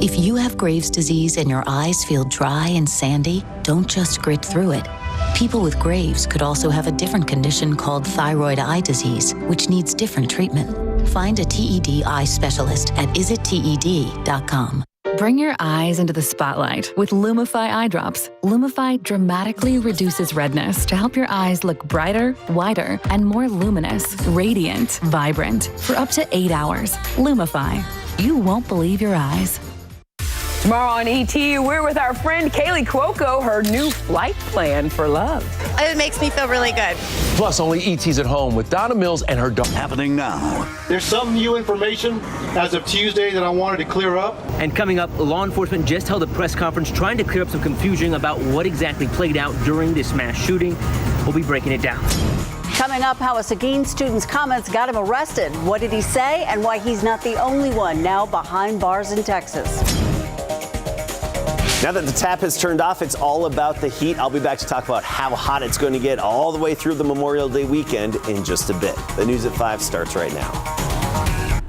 If you have Graves' disease and your eyes feel dry and sandy, don't just grit through it. People with Graves could also have a different condition called thyroid eye disease, which needs different treatment. Find a TED eye specialist at isitted.com. Bring your eyes into the spotlight with Lumify eye drops. Lumify dramatically reduces redness to help your eyes look brighter, wider, and more luminous, radiant, vibrant for up to 8 hours. Lumify. You won't believe your eyes. Tomorrow on ET, we're with our friend Kaylee Cuoco, her new flight plan for love. It makes me feel really good. Plus, only ET's at home with Donna Mills and her dog. Happening now. There's some new information as of Tuesday that I wanted to clear up. And coming up, law enforcement just held a press conference trying to clear up some confusion about what exactly played out during this mass shooting. We'll be breaking it down. Coming up, how a Seguin student's comments got him arrested. What did he say and why he's not the only one now behind bars in Texas. Now that the tap has turned off, it's all about the heat. I'll be back to talk about how hot it's going to get all the way through the Memorial Day weekend in just a bit. The News at 5 starts right now.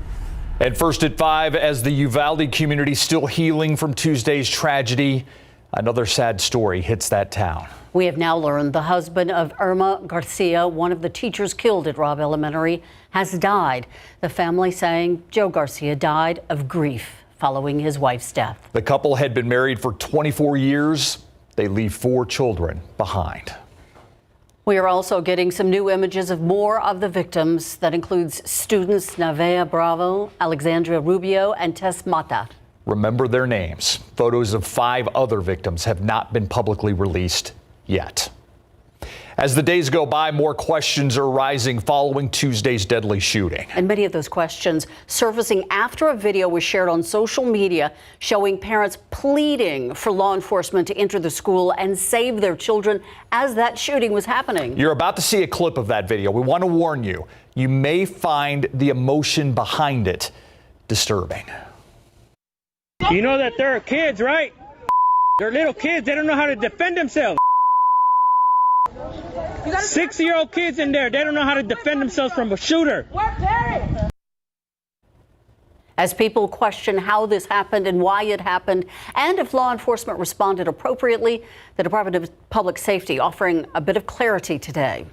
And first at 5, as the Uvalde community still healing from Tuesday's tragedy, another sad story hits that town. We have now learned the husband of Irma Garcia, one of the teachers killed at Robb Elementary, has died. The family saying Joe Garcia died of grief following his wife's death. The couple had been married for 24 years. They leave 4 children behind. We are also getting some new images of more of the victims. That includes students Navea Bravo, Alexandria Rubio, and Tess Mata. Remember their names. Photos of 5 other victims have not been publicly released yet. As the days go by, more questions are rising following Tuesday's deadly shooting. And many of those questions surfacing after a video was shared on social media showing parents pleading for law enforcement to enter the school and save their children as that shooting was happening. You're about to see a clip of that video. We want to warn you, you may find the emotion behind it disturbing. You know that there are kids, right? They're little kids. They don't know how to defend themselves. 6-year-old kids in there. They don't know how to defend themselves from a shooter. As people question how this happened and why it happened, and if law enforcement responded appropriately, the Department of Public Safety offering a bit of clarity today.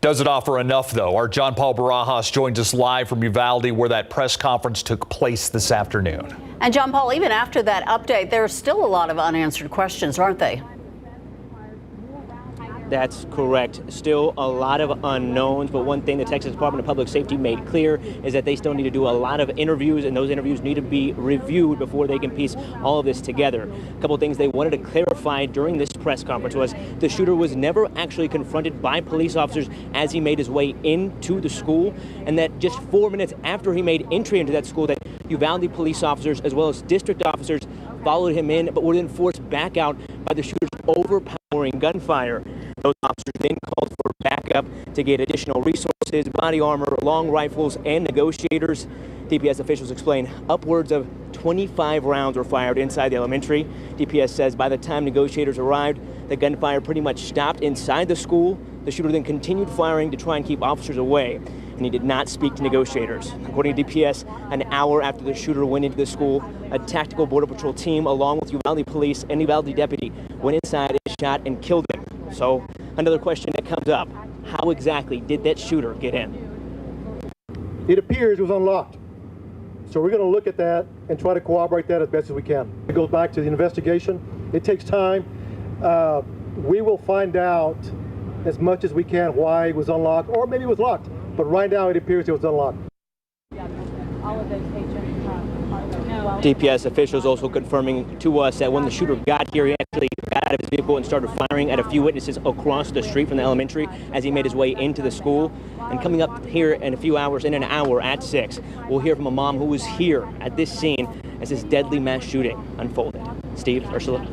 Does it offer enough, though? Our John Paul Barajas joins us live from Uvalde, where that press conference took place this afternoon. And John Paul, even after that update, there are still a lot of unanswered questions, aren't they? That's correct. Still a lot of unknowns, but one thing the Texas Department of Public Safety made clear is that they still need to do a lot of interviews, and those interviews need to be reviewed before they can piece all of this together. A couple of things they wanted to clarify during this press conference was the shooter was never actually confronted by police officers as he made his way into the school, and that just 4 minutes after he made entry into that school, that Uvalde police officers as well as district officers followed him in, but were then forced back out by the shooter's overpowering gunfire. Those officers then called for backup to get additional resources, body armor, long rifles, and negotiators. DPS officials explain upwards of 25 rounds were fired inside the elementary. DPS says by the time negotiators arrived, the gunfire pretty much stopped inside the school. The shooter then continued firing to try and keep officers away, and he did not speak to negotiators. According to DPS, an hour after the shooter went into the school, a tactical Border Patrol team, along with Uvalde police and Uvalde deputy, went inside and shot and killed him. So another question that comes up, how exactly did that shooter get in? It appears it was unlocked. So we're going to look at that and try to corroborate that as best as we can. It goes back to the investigation. It takes time. We will find out as much as we can why it was unlocked, or maybe it was locked. But right now it appears it was unlocked. DPS officials also confirming to us that when the shooter got here, he actually got out of his vehicle and started firing at a few witnesses across the street from the elementary as he made his way into the school. And coming up here in a few hours, in an hour at 6, we'll hear from a mom who was here at this scene as this deadly mass shooting unfolded. Steve, Ursula.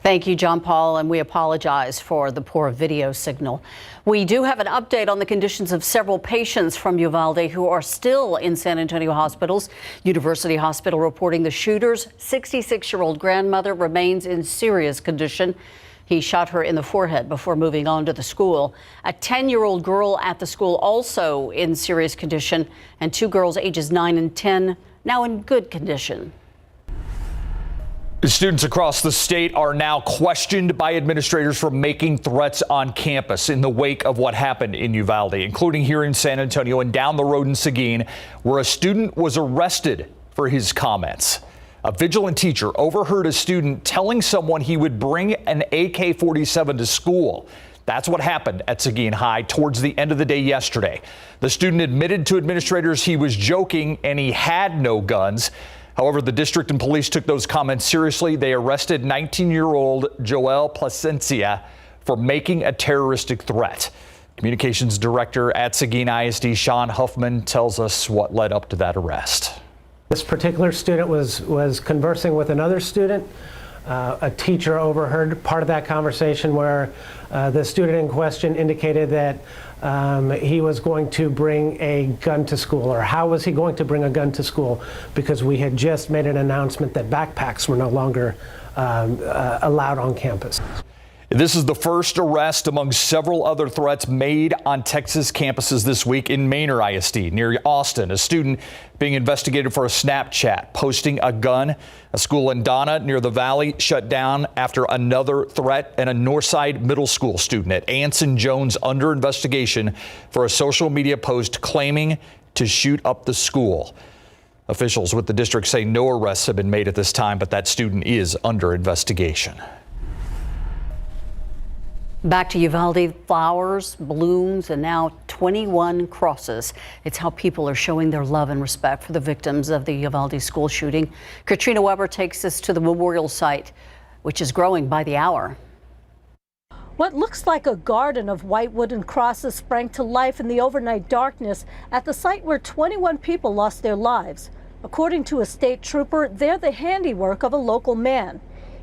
Thank you, John Paul, and we apologize for the poor video signal. We do have an update on the conditions of several patients from Uvalde who are still in San Antonio hospitals. University Hospital reporting the shooter's 66-year-old grandmother remains in serious condition. He shot her in the forehead before moving on to the school. A 10-year-old girl at the school also in serious condition, and 2 girls ages 9 and 10 now in good condition. Students across the state are now questioned by administrators for making threats on campus in the wake of what happened in Uvalde, including here in San Antonio and down the road in Seguin, where a student was arrested for his comments. A vigilant teacher overheard a student telling someone he would bring an AK-47 to school. That's what happened at Seguin High towards the end of the day yesterday. The student admitted to administrators he was joking and he had no guns. However, the district and police took those comments seriously. They arrested 19-year-old Joel Placencia for making a terroristic threat. Communications director at Seguin ISD, Sean Huffman, tells us what led up to that arrest. This particular student was conversing with another student. A teacher overheard part of that conversation where the student in question indicated that he was going to bring a gun to school, or how was he going to bring a gun to school? Because we had just made an announcement that backpacks were no longer allowed on campus. This is the first arrest among several other threats made on Texas campuses this week. In Manor ISD near Austin, a student being investigated for a Snapchat posting a gun. A school in Donna near the Valley shut down after another threat, and a Northside Middle School student at Anson Jones under investigation for a social media post claiming to shoot up the school. Officials with the district say no arrests have been made at this time, but that student is under investigation. Back to Uvalde, flowers, balloons, and now 21 crosses. It's how people are showing their love and respect for the victims of the Uvalde school shooting. Katrina Weber takes us to the memorial site, which is growing by the hour. What looks like a garden of white wooden crosses sprang to life in the overnight darkness at the site where 21 people lost their lives. According to a state trooper, they're the handiwork of a local man.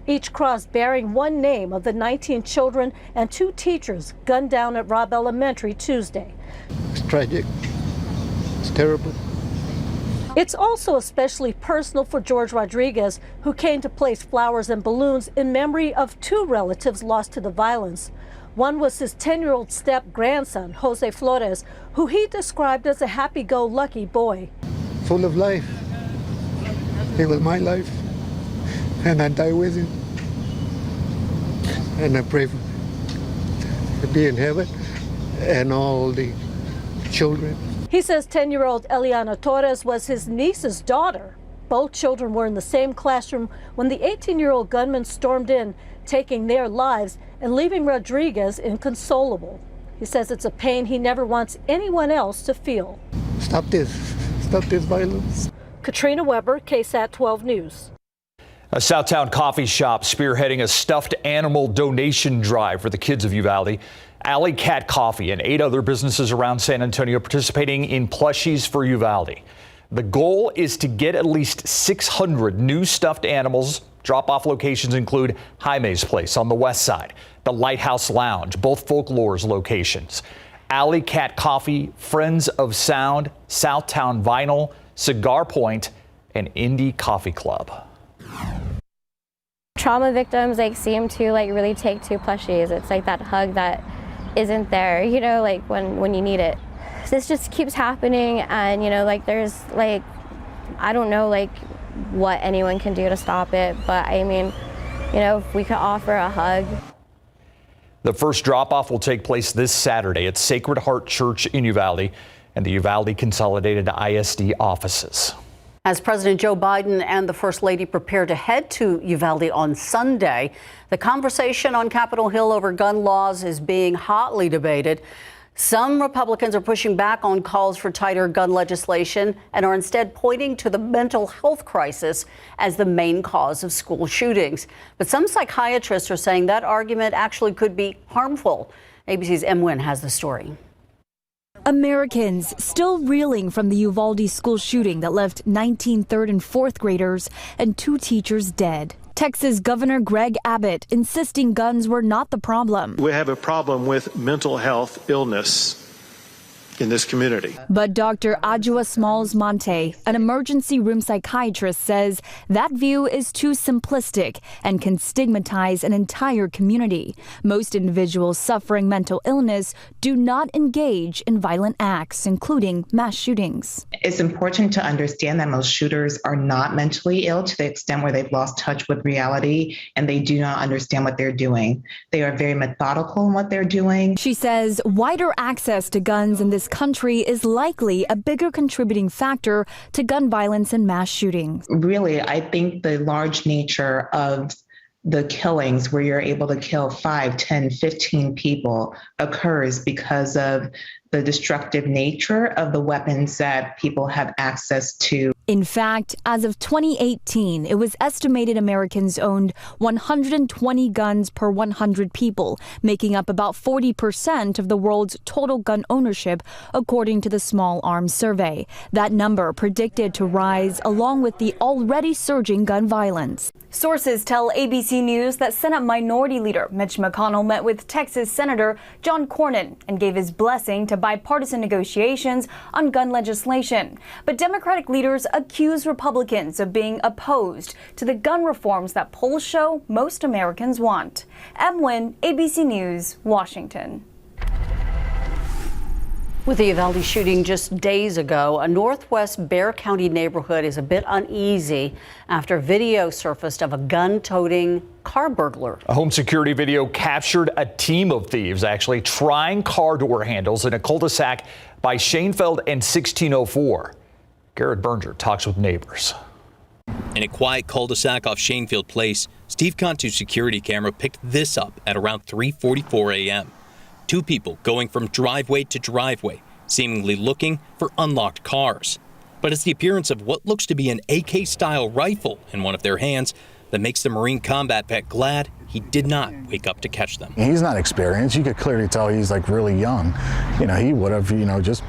Each cross bearing one name of the 19 children and 2 teachers gunned down at Robb Elementary Tuesday. It's tragic. It's terrible. It's also especially personal for George Rodriguez, who came to place flowers and balloons in memory of 2 relatives lost to the violence. One was his 10-year-old step-grandson, Jose Flores, who he described as a happy-go-lucky boy. Full of life. It was my life. And I die with him. And I pray to be in heaven and all the children. He says 10-year-old Eliana Torres was his niece's daughter. Both children were in the same classroom when the 18-year-old gunman stormed in, taking their lives and leaving Rodriguez inconsolable. He says it's a pain he never wants anyone else to feel. Stop this violence. Katrina Weber, KSAT 12 News. A Southtown coffee shop spearheading a stuffed animal donation drive for the kids of Uvalde. Alley Cat Coffee and 8 other businesses around San Antonio participating in Plushies for Uvalde. The goal is to get at least 600 new stuffed animals. Drop-off locations include Jaime's Place on the west side, the Lighthouse Lounge, both Folklore's locations. Alley Cat Coffee, Friends of Sound, Southtown Vinyl, Cigar Point, and Indie Coffee Club. Trauma victims seem to really take to plushies. It's like that hug that isn't there, when you need it. This just keeps happening, and there's I don't know what anyone can do to stop it, but I mean, if we could offer a hug. The first drop-off will take place this Saturday at Sacred Heart Church in Uvalde and the Uvalde Consolidated ISD offices. As President Joe Biden and the First Lady prepare to head to Uvalde on Sunday, the conversation on Capitol Hill over gun laws is being hotly debated. Some Republicans are pushing back on calls for tighter gun legislation and are instead pointing to the mental health crisis as the main cause of school shootings. But some psychiatrists are saying that argument actually could be harmful. ABC's M. Nguyen has the story. Americans still reeling from the Uvalde school shooting that left 19 third and fourth graders and 2 teachers dead. Texas Governor Greg Abbott insisting guns were not the problem. We have a problem with mental health illness. in this community. But Dr. Adjua Smalls-Monte, an emergency room psychiatrist, says that view is too simplistic and can stigmatize an entire community. Most individuals suffering mental illness do not engage in violent acts, including mass shootings. It's important to understand that most shooters are not mentally ill to the extent where they've lost touch with reality and they do not understand what they're doing. They are very methodical in what they're doing. She says wider access to guns in this country is likely a bigger contributing factor to gun violence and mass shootings. Really, I think the large nature of the killings where you're able to kill 5, 10, 15 people occurs because of the destructive nature of the weapons that people have access to. In fact, as of 2018, it was estimated Americans owned 120 guns per 100 people, making up about 40% of the world's total gun ownership, according to the Small Arms Survey. That number predicted to rise along with the already surging gun violence. Sources tell ABC News that Senate Minority Leader Mitch McConnell met with Texas Senator John Cornyn and gave his blessing to bipartisan negotiations on gun legislation. But Democratic leaders accuse Republicans of being opposed to the gun reforms that polls show most Americans want. Em Nguyen, ABC News, Washington. With the Uvalde shooting just days ago, a northwest Bexar County neighborhood is a bit uneasy after video surfaced of a gun-toting car burglar. A home security video captured a team of thieves actually trying car door handles in a cul-de-sac by Shanefield and 1604. Garrett Berger talks with neighbors. In a quiet cul-de-sac off Shanefield Place, Steve Cantu's security camera picked this up at around 3:44 a.m. Two people going from driveway to driveway, seemingly looking for unlocked cars. But it's the appearance of what looks to be an AK-style rifle in one of their hands that makes the Marine combat vet glad he did not wake up to catch them. He's not experienced. You could clearly tell he's like really young. He would have, just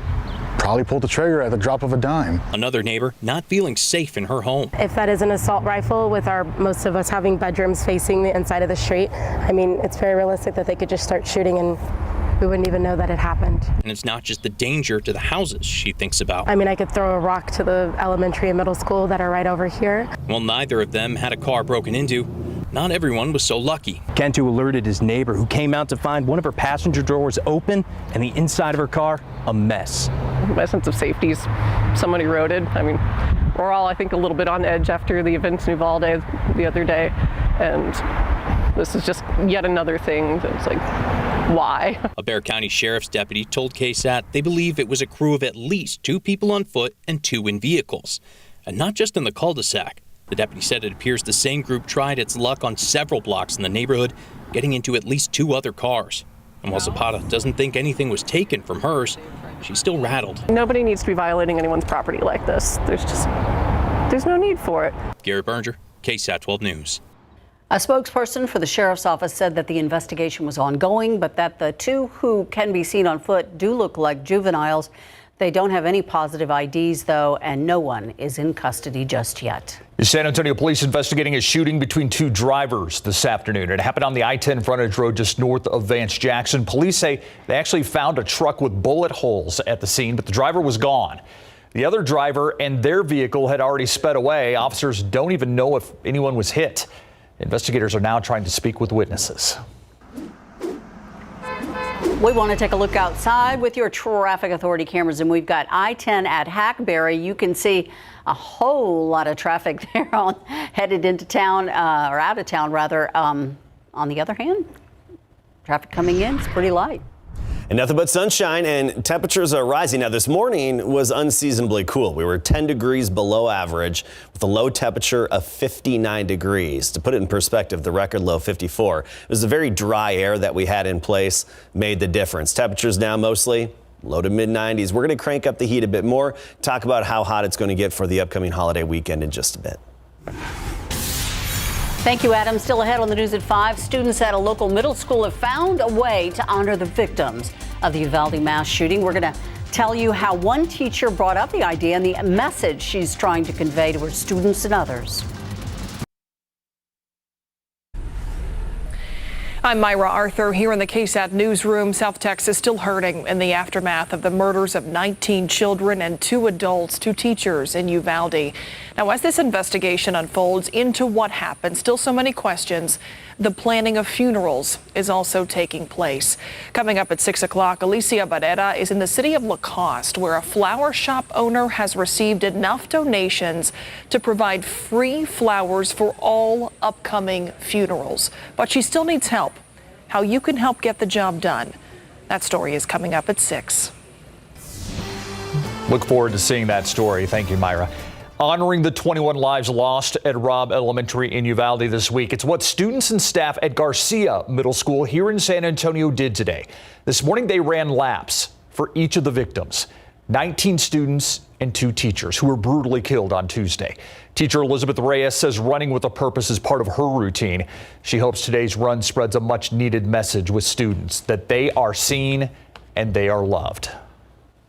probably pulled the trigger at the drop of a dime. Another neighbor not feeling safe in her home. If that is an assault rifle, with most of us having bedrooms facing the inside of the street, it's very realistic that they could just start shooting and we wouldn't even know that it happened. And it's not just the danger to the houses she thinks about. I could throw a rock to the elementary and middle school that are right over here. While neither of them had a car broken into, not everyone was so lucky. Cantu alerted his neighbor, who came out to find one of her passenger doors open and the inside of her car a mess. My sense of safety is somewhat eroded. We're all, I think, a little bit on edge after the events in Uvalde the other day, and this is just yet another thing that's like, why? A Bexar County Sheriff's deputy told KSAT they believe it was a crew of at least 2 people on foot and 2 in vehicles, and not just in the cul-de-sac. The deputy said it appears the same group tried its luck on several blocks in the neighborhood, getting into at least 2 other cars. And while Zapata doesn't think anything was taken from hers, she's still rattled. Nobody needs to be violating anyone's property like this. There's no need for it. Garrett Berger, KSAT 12 News. A spokesperson for the sheriff's office said that the investigation was ongoing, but that the 2 who can be seen on foot do look like juveniles. They don't have any positive IDs, though, and no one is in custody just yet. The San Antonio police investigating a shooting between 2 drivers this afternoon. It happened on the I-10 frontage road just north of Vance Jackson. Police say they actually found a truck with bullet holes at the scene, but the driver was gone. The other driver and their vehicle had already sped away. Officers don't even know if anyone was hit. Investigators are now trying to speak with witnesses. We want to take a look outside with your traffic authority cameras, and we've got I-10 at Hackberry. You can see a whole lot of traffic there headed into town, or out of town rather. On the other hand, traffic coming in is pretty light. And nothing but sunshine, and temperatures are rising. Now, this morning was unseasonably cool. We were 10 degrees below average with a low temperature of 59 degrees. To put it in perspective, the record low 54. It was the very dry air that we had in place made the difference. Temperatures now mostly low to mid 90s. We're going to crank up the heat a bit more, talk about how hot it's going to get for the upcoming holiday weekend in just a bit. Thank you, Adam. Still ahead on the news at 5, students at a local middle school have found a way to honor the victims of the Uvalde mass shooting. We're going to tell you how one teacher brought up the idea and the message she's trying to convey to her students and others. I'm Myra Arthur here in the KSAT newsroom. South Texas still hurting in the aftermath of the murders of 19 children and 2 adults, 2 teachers in Uvalde. Now, as this investigation unfolds into what happened, still so many questions. The planning of funerals is also taking place. Coming up at 6 o'clock, Alicia Barrera is in the city of Lacoste, where a flower shop owner has received enough donations to provide free flowers for all upcoming funerals. But she still needs help. How you can help get the job done. That story is coming up at 6. Look forward to seeing that story. Thank you, Myra. Honoring the 21 lives lost at Robb Elementary in Uvalde this week. It's what students and staff at Garcia Middle School here in San Antonio did today. This morning, they ran laps for each of the victims. 19 students and 2 teachers who were brutally killed on Tuesday. Teacher Elizabeth Reyes says running with a purpose is part of her routine. She hopes today's run spreads a much needed message with students that they are seen and they are loved.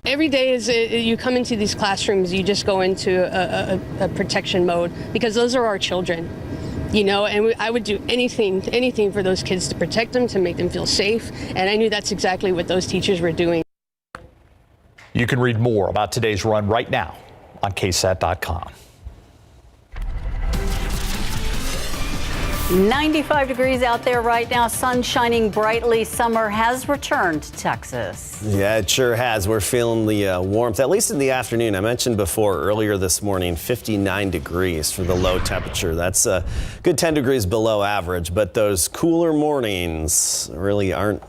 Every day as you come into these classrooms, you just go into a protection mode because those are our children, you know, and I would do anything for those kids to protect them, to make them feel safe. And I knew that's exactly what those teachers were doing. You can read more about today's run right now on KSAT.com. 95 degrees out there right now, sun shining brightly. Summer has returned to Texas. Yeah, it sure has. We're feeling the warmth, at least in the afternoon. I mentioned before earlier this morning, 59 degrees for the low temperature. That's a good 10 degrees below average, but those cooler mornings really aren't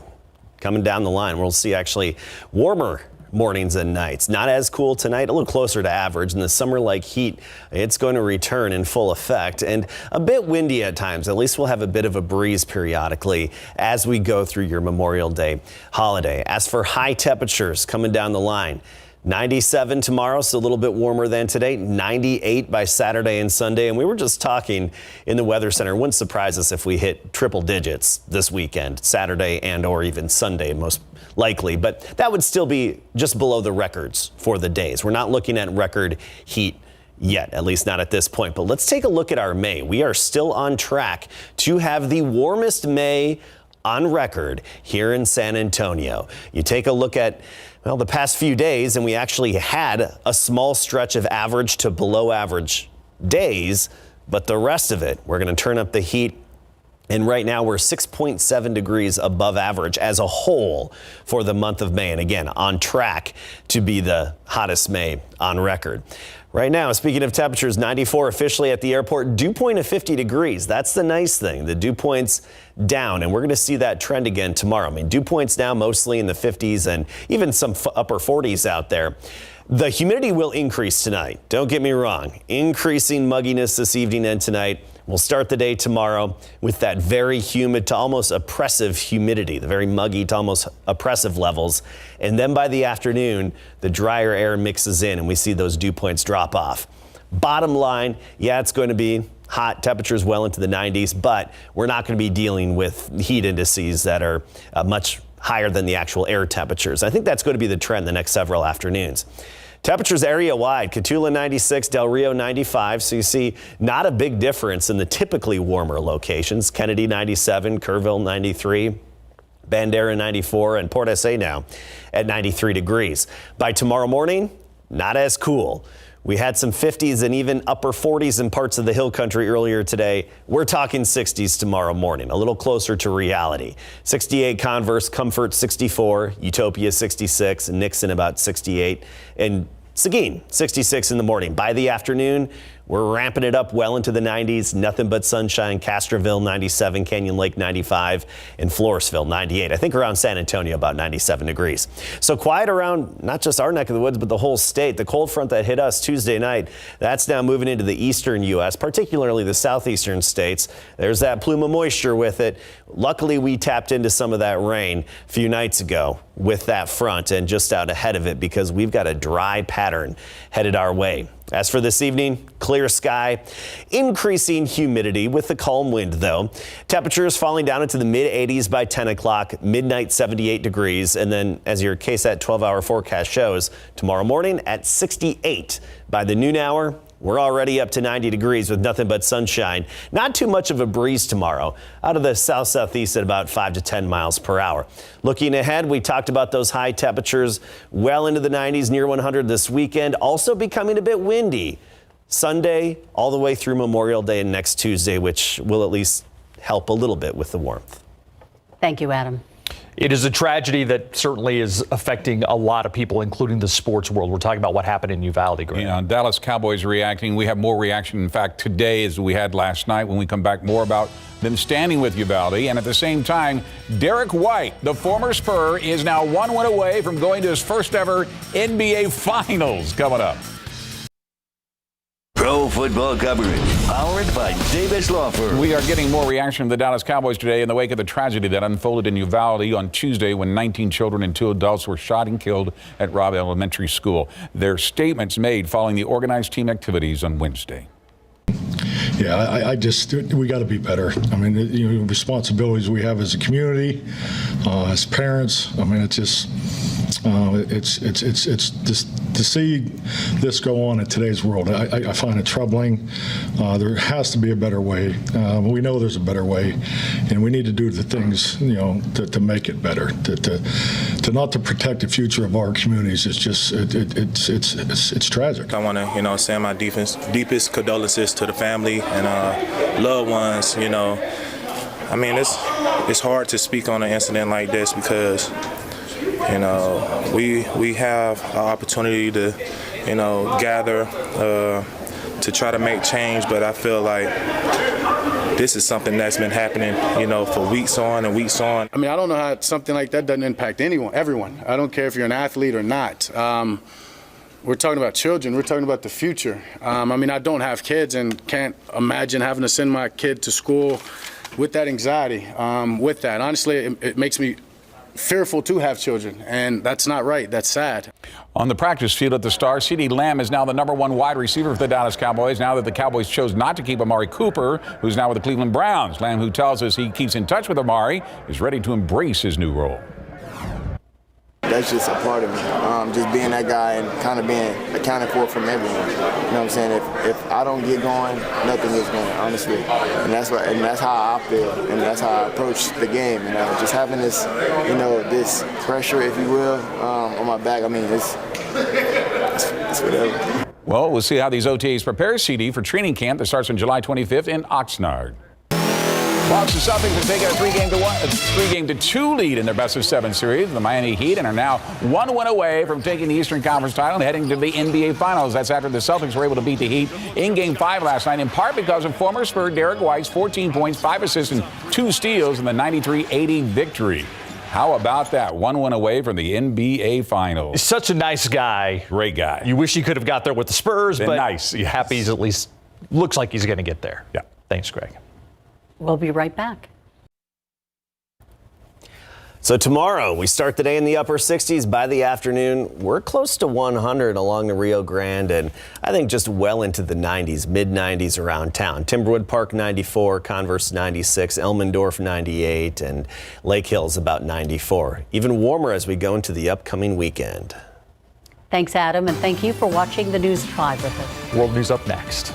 coming down the line. We'll see actually warmer mornings and nights. Not as cool tonight, a little closer to average, and the summer-like heat, it's going to return in full effect and a bit windy at times. At least we'll have a bit of a breeze periodically as we go through your Memorial Day holiday. As for high temperatures coming down the line, 97 tomorrow, so a little bit warmer than today. 98 by Saturday and Sunday. And we were just talking in the Weather Center. It wouldn't surprise us if we hit triple digits this weekend, Saturday and or even Sunday, most likely. But that would still be just below the records for the days. We're not looking at record heat yet, at least not at this point. But let's take a look at our May. We are still on track to have the warmest May on record here in San Antonio. You take a look at the past few days, and we actually had a small stretch of average to below average days, but the rest of it, we're going to turn up the heat. And right now we're 6.7 degrees above average as a whole for the month of May. And again, on track to be the hottest May on record. Right now, speaking of temperatures, 94 officially at the airport, dew point of 50 degrees. That's the nice thing. The dew point's down, and we're going to see that trend again tomorrow. I mean, dew points now mostly in the 50s and even some upper 40s out there. The humidity will increase tonight. Don't get me wrong. Increasing mugginess this evening and tonight. We'll start the day tomorrow with that very humid to almost oppressive humidity, the very muggy to almost oppressive levels. And then by the afternoon, the drier air mixes in and we see those dew points drop off. Bottom line, yeah, it's going to be hot, temperatures well into the 90s, but we're not going to be dealing with heat indices that are much higher than the actual air temperatures. I think that's going to be the trend the next several afternoons. Temperatures area-wide, Cotulla 96, Del Rio 95, so you see not a big difference in the typically warmer locations. Kennedy 97, Kerrville 93, Bandera 94, and Port SA now at 93 degrees. By tomorrow morning, not as cool. We had some 50s and even upper 40s in parts of the hill country earlier today. We're talking 60s tomorrow morning, a little closer to reality. 68 Converse, Comfort 64, Utopia 66, Nixon about 68, and Seguin 66 in the morning. By the afternoon, we're ramping it up well into the 90s. Nothing but sunshine. Castroville 97, Canyon Lake 95, and Floresville 98. I think around San Antonio about 97 degrees. So quiet around not just our neck of the woods, but the whole state. The cold front that hit us Tuesday night, that's now moving into the eastern U.S., particularly the southeastern states. There's that plume of moisture with it. Luckily, we tapped into some of that rain a few nights ago with that front and just out ahead of it because we've got a dry pattern headed our way. As for this evening, clear sky, increasing humidity with the calm wind, though. Temperatures falling down into the mid-80s by 10 o'clock, midnight 78 degrees. And then as your KSAT 12-hour forecast shows, tomorrow morning at 68. By the noon hour, We're already up to 90 degrees with nothing but sunshine. Not too much of a breeze tomorrow. Out of the south-southeast at about 5 to 10 miles per hour. Looking ahead, we talked about those high temperatures well into the 90s, near 100 this weekend. Also becoming a bit windy Sunday all the way through Memorial Day and next Tuesday, which will at least help a little bit with the warmth. Thank you, Adam. It is a tragedy that certainly is affecting a lot of people, including the sports world. We're talking about what happened in Uvalde. Yeah, Dallas Cowboys reacting. We have more reaction, in fact, today as we had last night. When we come back, more about them standing with Uvalde. And at the same time, Derek White, the former Spur, is now 1 win away from going to his first ever NBA Finals. Coming up. Pro football coverage, powered by Davis Law Firm. We are getting more reaction from the Dallas Cowboys today in the wake of the tragedy that unfolded in Uvalde on Tuesday when 19 children and 2 adults were shot and killed at Robb Elementary School. Their statements made following the organized team activities on Wednesday. Yeah, we got to be better. I mean, responsibilities we have as a community, as parents. I mean, it's just to see this go on in today's world. I find it troubling. There has to be a better way. We know there's a better way, and we need to do the things to make it better. To not to protect the future of our communities. It's just it's tragic. I want to send my deepest condolences to the family and loved ones. I mean, it's hard to speak on an incident like this because we have an opportunity to gather to try to make change, but I feel like this is something that's been happening for weeks on and weeks on. I mean, I don't know how something like that doesn't impact everyone. I don't care if you're an athlete or not. We're talking about children. We're talking about the future. I mean, I don't have kids and can't imagine having to send my kid to school with that anxiety. With that, honestly, it makes me fearful to have children, and that's not right. That's sad. On the practice field at the Star, CeeDee Lamb is now the #1 wide receiver for the Dallas Cowboys now that the Cowboys chose not to keep Amari Cooper, who's now with the Cleveland Browns. Lamb, who tells us he keeps in touch with Amari, is ready to embrace his new role. That's just a part of me. Just being that guy and kind of being accounted for from everyone. You know what I'm saying? If I don't get going, nothing is going, honestly. And that's how I feel, and that's how I approach the game. Just having this, this pressure, if you will, on my back. I mean, it's whatever. Well, we'll see how these OTAs prepare CeeDee for training camp that starts on July 25th in Oxnard. Whilst the Celtics have taken a 3-game-to-2 lead in their best-of-7 series, the Miami Heat and are now 1 win away from taking the Eastern Conference title and heading to the NBA Finals. That's after the Celtics were able to beat the Heat in Game 5 last night, in part because of former Spur Derek White's 14 points, 5 assists, and 2 steals in the 93-80 victory. How about that? 1 win away from the NBA Finals. He's such a nice guy. Great guy. You wish he could have got there with the Spurs, but nice. Yes. Happy he's at least looks like he's going to get there. Yeah. Thanks, Greg. We'll be right back. So tomorrow, we start the day in the upper 60s. By the afternoon, we're close to 100 along the Rio Grande, and I think just well into the 90s, mid-90s around town. Timberwood Park 94, Converse 96, Elmendorf 98, and Lake Hill's about 94. Even warmer as we go into the upcoming weekend. Thanks, Adam, and thank you for watching the News at 5 with us. World News up next.